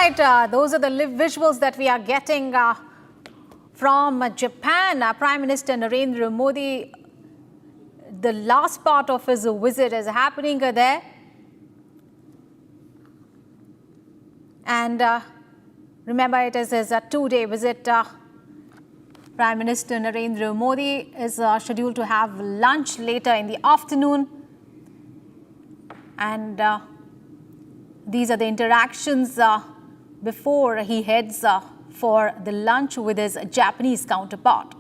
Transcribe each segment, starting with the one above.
right, those are the live visuals that we are getting from Japan. Prime Minister Narendra Modi, the last part of his visit is happening there. And remember, it is his two-day visit. Prime Minister Narendra Modi is scheduled to have lunch later in the afternoon. And these are the interactions before he heads for the lunch with his Japanese counterpart.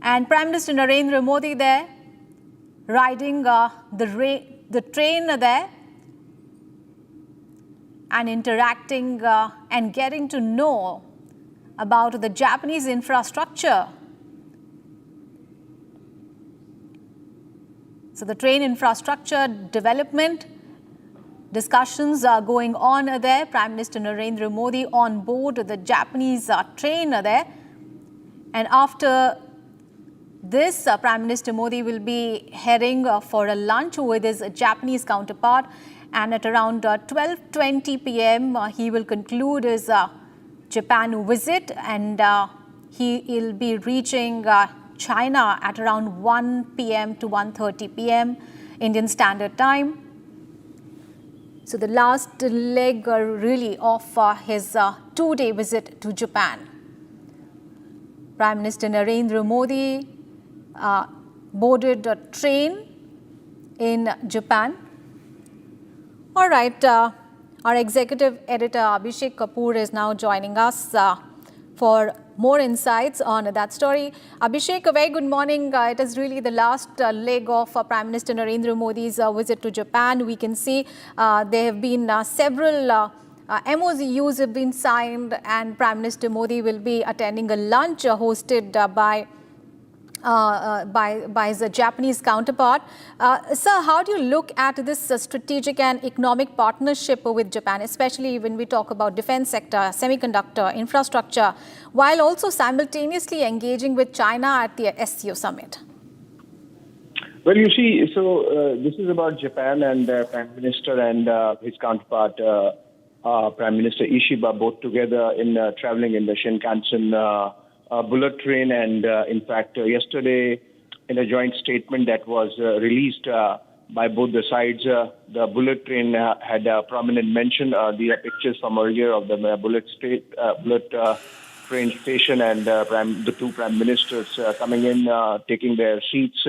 And Prime Minister Narendra Modi there, riding the train there, and interacting and getting to know about the Japanese infrastructure. So the train infrastructure development discussions are going on there. Prime Minister Narendra Modi on board the Japanese train there. And after this, Prime Minister Modi will be heading for a lunch with his Japanese counterpart. And at around 12:20 p.m., he will conclude his Japan visit, and he will be reaching China at around 1 p.m. to 1:30 p.m. Indian Standard Time. So the last leg really of his two-day visit to Japan. Prime Minister Narendra Modi boarded a train in Japan. All right, our executive editor Abhishek Kapoor is now joining us for more insights on that story. Abhishek, a very good morning. It is really the last leg of Prime Minister Narendra Modi's visit to Japan. We can see there have been several MOUs have been signed, and Prime Minister Modi will be attending a lunch hosted by his Japanese counterpart. Sir, how do you look at this strategic and economic partnership with Japan, especially when we talk about defense sector, semiconductor, infrastructure, while also simultaneously engaging with China at the SCO summit? Well, you see, so this is about Japan and Prime Minister and his counterpart, Prime Minister Ishiba, both together in traveling in the Shinkansen Bullet Train. And in fact, yesterday, in a joint statement that was released by both the sides, the Bullet Train had a prominent mention. The pictures from earlier of the Bullet Train station and the two Prime Ministers coming in, taking their seats.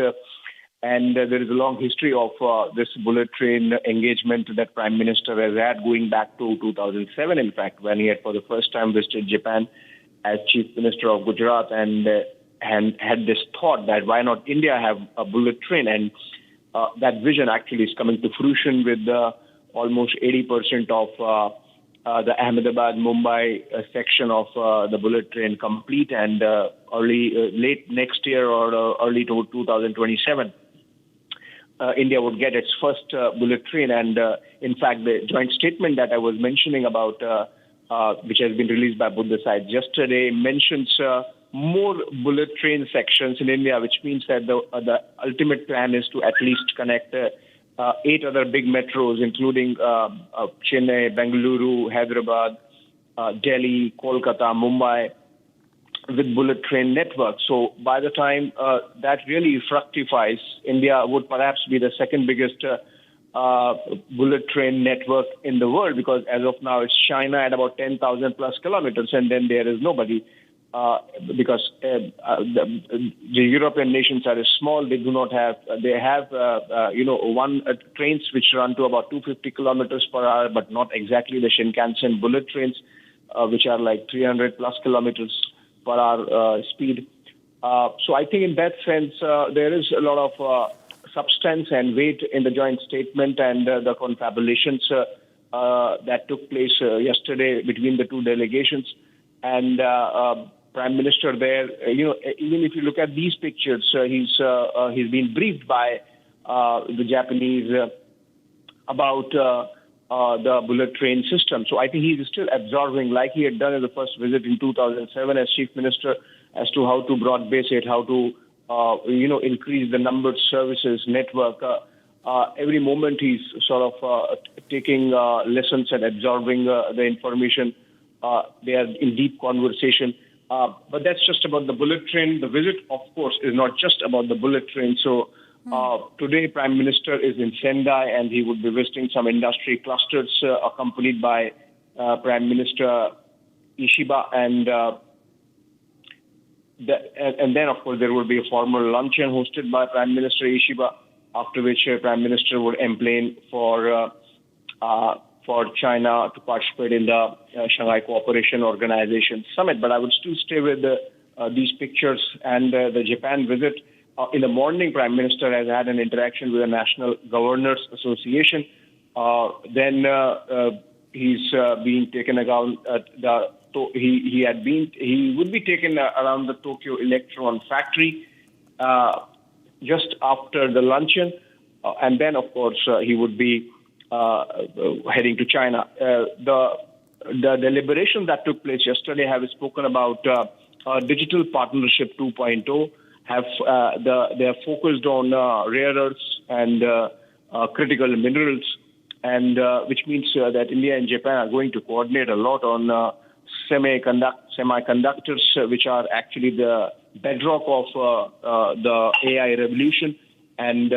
And there is a long history of this Bullet Train engagement that Prime Minister has had going back to 2007, in fact, when he had for the first time visited Japan as Chief Minister of Gujarat, and had this thought that why not India have a bullet train? And that vision actually is coming to fruition with almost 80% of the Ahmedabad-Mumbai section of the bullet train complete, and late next year or early to 2027. India would get its first bullet train. And in fact, the joint statement that I was mentioning about, which has been released by both the sides yesterday, mentions more bullet train sections in India, which means that the ultimate plan is to at least connect 8 other big metros, including Chennai, Bengaluru, Hyderabad, Delhi, Kolkata, Mumbai, with bullet train network. So by the time that really fructifies, India would perhaps be the second biggest bullet train network in the world, because as of now it's China at about 10,000 plus kilometers, and then there is nobody because the European nations are small. They do not have. They have trains which run to about 250 kilometers per hour, but not exactly the Shinkansen bullet trains, which are like 300 plus kilometers per hour speed. So I think in that sense there is a lot of substance and weight in the joint statement and the confabulations that took place yesterday between the two delegations. And Prime Minister there, even if you look at these pictures, he's been briefed by the Japanese about the bullet train system. So I think he's still absorbing, like he had done in the first visit in 2007 as Chief Minister, as to how to broad base it, how to increase the numbered services network. every moment he's sort of taking lessons and absorbing the information. They are in deep conversation. But that's just about the bullet train. The visit, of course, is not just about the bullet train. So today, Prime Minister is in Sendai, and he would be visiting some industry clusters accompanied by Prime Minister Ishiba. And then, of course, there will be a formal luncheon hosted by Prime Minister Ishiba, after which Prime Minister would emplain for China to participate in the Shanghai Cooperation Organization Summit. But I would still stay with these pictures and the Japan visit. In the morning, Prime Minister has had an interaction with the National Governors Association. Then he's being taken around. He would be taken around the Tokyo Electron Factory just after the luncheon, and then, of course, he would be heading to China. The deliberation that took place yesterday have spoken about Digital Partnership 2.0. They are focused on rare earths and critical minerals, and which means that India and Japan are going to coordinate a lot on semiconductors, which are actually the bedrock of the AI revolution, and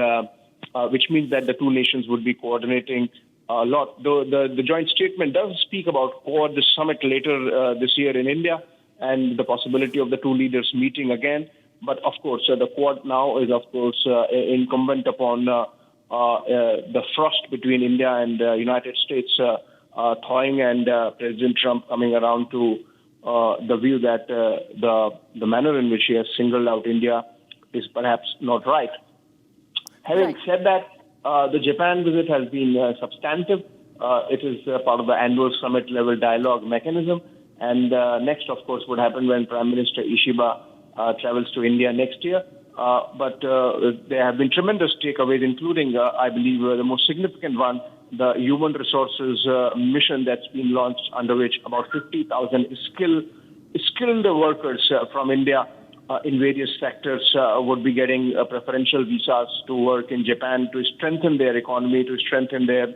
which means that the two nations would be coordinating a lot. The joint statement does speak about the summit later this year in India and the possibility of the two leaders meeting again. But of course, the Quad now is, of course, incumbent upon the frost between India and the United States thawing, and President Trump coming around to the view that the manner in which he has singled out India is perhaps not right. Having said that, the Japan visit has been substantive. It is part of the annual summit-level dialogue mechanism. And next, of course, would happen when Prime Minister Ishiba travels to India next year. But there have been tremendous takeaways, including, I believe, the most significant one, the human resources mission that's been launched, under which about 50,000 skilled workers from India in various sectors would be getting preferential visas to work in Japan to strengthen their economy, to strengthen their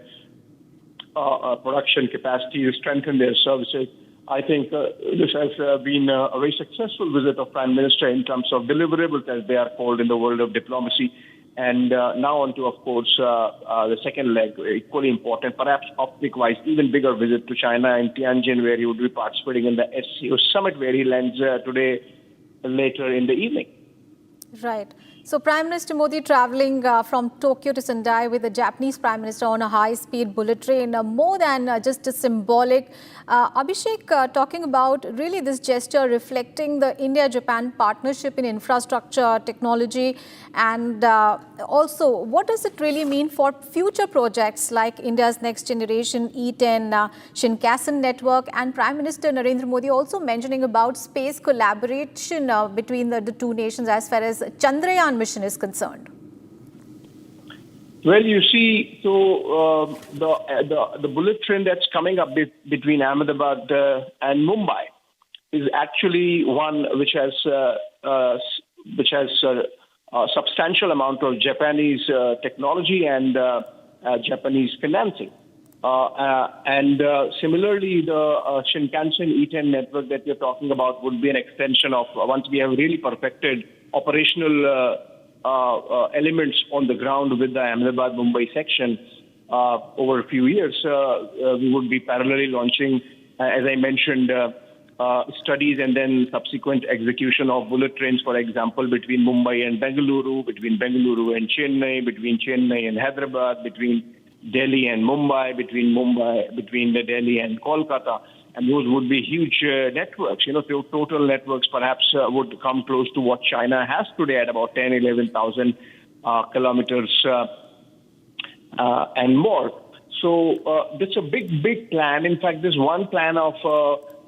production capacity, to strengthen their services. I think this has been a very successful visit of Prime Minister in terms of deliverables, as they are called in the world of diplomacy. And now on to, of course, the second leg, equally important, perhaps optic-wise, even bigger visit to China in Tianjin, where he would be participating in the SCO summit, where he lands today later in the evening. Right. So Prime Minister Modi travelling from Tokyo to Sendai with the Japanese Prime Minister on a high-speed bullet train, more than just a symbolic. Abhishek, talking about really this gesture reflecting the India-Japan partnership in infrastructure, technology, and also what does it really mean for future projects like India's next generation E10 Shinkansen network, and Prime Minister Narendra Modi also mentioning about space collaboration between the two nations as far as Chandrayaan mission is concerned? Well, you see, so the bullet train that's coming up between Ahmedabad and Mumbai is actually one which has a substantial amount of Japanese technology and Japanese financing. And similarly, the Shinkansen E10 network that you're talking about would be an extension of, once we have really perfected operational elements on the ground with the Ahmedabad-Mumbai section over a few years, we would be parallelly launching, as I mentioned, studies and then subsequent execution of bullet trains, for example, between Mumbai and Bengaluru, between Bengaluru and Chennai, between Chennai and Hyderabad, between Delhi and Mumbai, between Delhi and Kolkata. And those would be huge networks. Total networks perhaps would come close to what China has today at about 10,000, 11,000 kilometers and more. So that's a big plan. In fact, this one plan of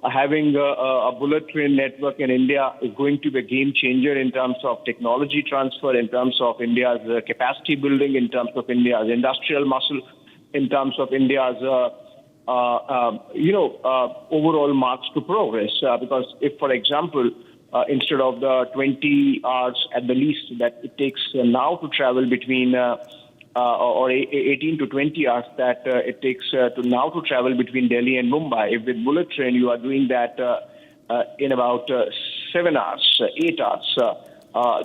having a bullet train network in India is going to be a game changer in terms of technology transfer, in terms of India's capacity building, in terms of India's industrial muscle, in terms of India's overall marks to progress. Because if, for example, instead of the 20 hours at the least that it takes now to travel between or 18 to 20 hours that it takes to travel between Delhi and Mumbai. If with bullet train you are doing that in about 7 hours, 8 hours,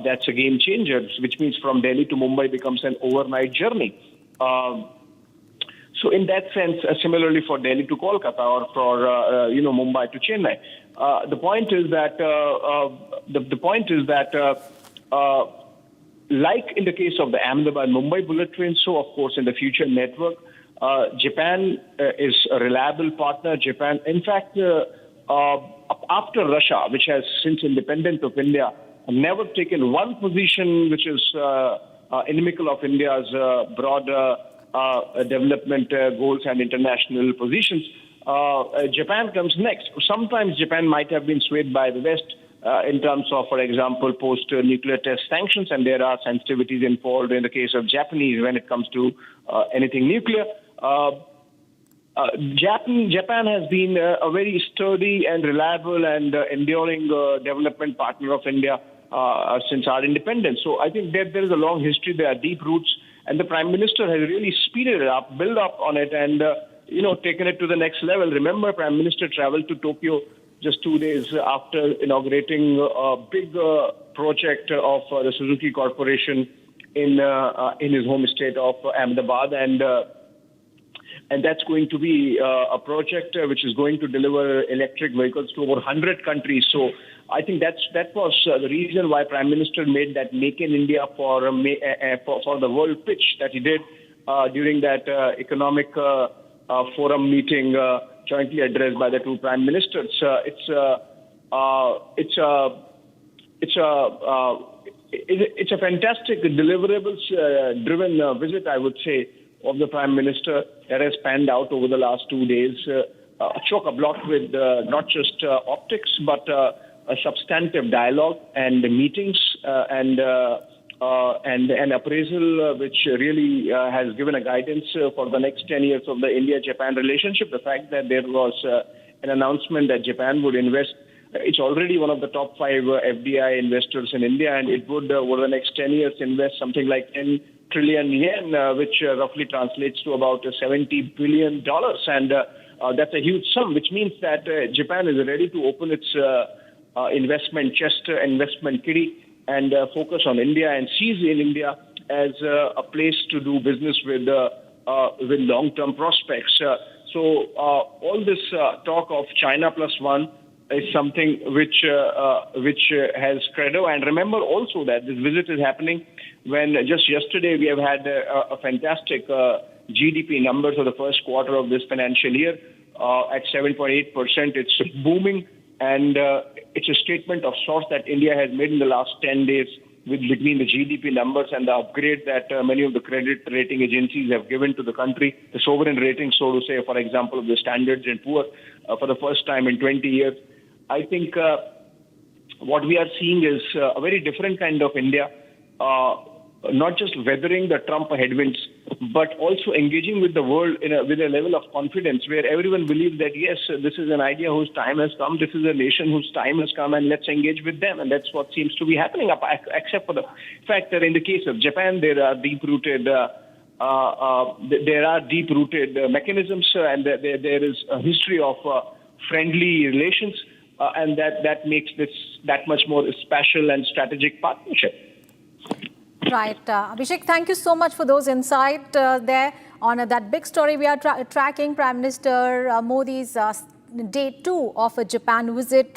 that's a game changer, which means from Delhi to Mumbai becomes an overnight journey. So in that sense, similarly for Delhi to Kolkata or for Mumbai to Chennai, the point is that like in the case of the Ahmedabad-Mumbai bullet train, so of course in the future network, Japan is a reliable partner. Japan, in fact, after Russia, which has since independence of India, never taken one position which is inimical of India's broader development goals and international positions. Japan comes next. Sometimes Japan might have been swayed by the West in terms of, for example, post-nuclear test sanctions, and there are sensitivities involved in the case of Japanese when it comes to anything nuclear. Japan has been a very sturdy and reliable and enduring development partner of India since our independence. So I think there is a long history, there are deep roots, and the Prime Minister has really speeded it up, built up on it, and taken it to the next level. Remember, Prime Minister traveled to Tokyo just 2 days after inaugurating a big project of the Suzuki Corporation in his home state of Ahmedabad, and that's going to be a project which is going to deliver electric vehicles to over 100 countries. So I think that was the reason why Prime Minister made that Make in India for the world pitch that he did during that economic forum meeting jointly addressed by the two Prime Ministers. It's a fantastic deliverables-driven visit, I would say, of the Prime Minister that has panned out over the last 2 days, chock-a-block with not just optics, but a substantive dialogue and meetings and an appraisal which really has given a guidance for the next 10 years of the India-Japan relationship. The fact that there was an announcement that Japan would invest, it's already one of the top 5 FDI investors in India, and it would, over the next 10 years, invest something like 10 trillion yen, which roughly translates to about $70 billion. And that's a huge sum, which means that Japan is ready to open its investment chest, investment kitty, and focus on India and sees in India as a place to do business with long-term prospects. So all this talk of China plus one is something which has credo. And remember also that this visit is happening when just yesterday we have had a fantastic GDP numbers for the first quarter of this financial year at 7.8%. It's booming, and it's a statement of sorts that India has made in the last 10 days between the GDP numbers and the upgrade that many of the credit rating agencies have given to the country, the sovereign rating, so to say, for example, of the Standard & Poor's for the first time in 20 years. I think what we are seeing is a very different kind of India, not just weathering the Trump headwinds, but also engaging with the world with a level of confidence where everyone believes that, yes, this is an idea whose time has come, this is a nation whose time has come, and let's engage with them. And that's what seems to be happening, except for the fact that in the case of Japan, there are deep-rooted mechanisms, and there is a history of friendly relations, and that makes this that much more special and strategic partnership. Right. Abhishek, thank you so much for those insights there on that big story we are tracking, Prime Minister Modi's day 2 of a Japan visit.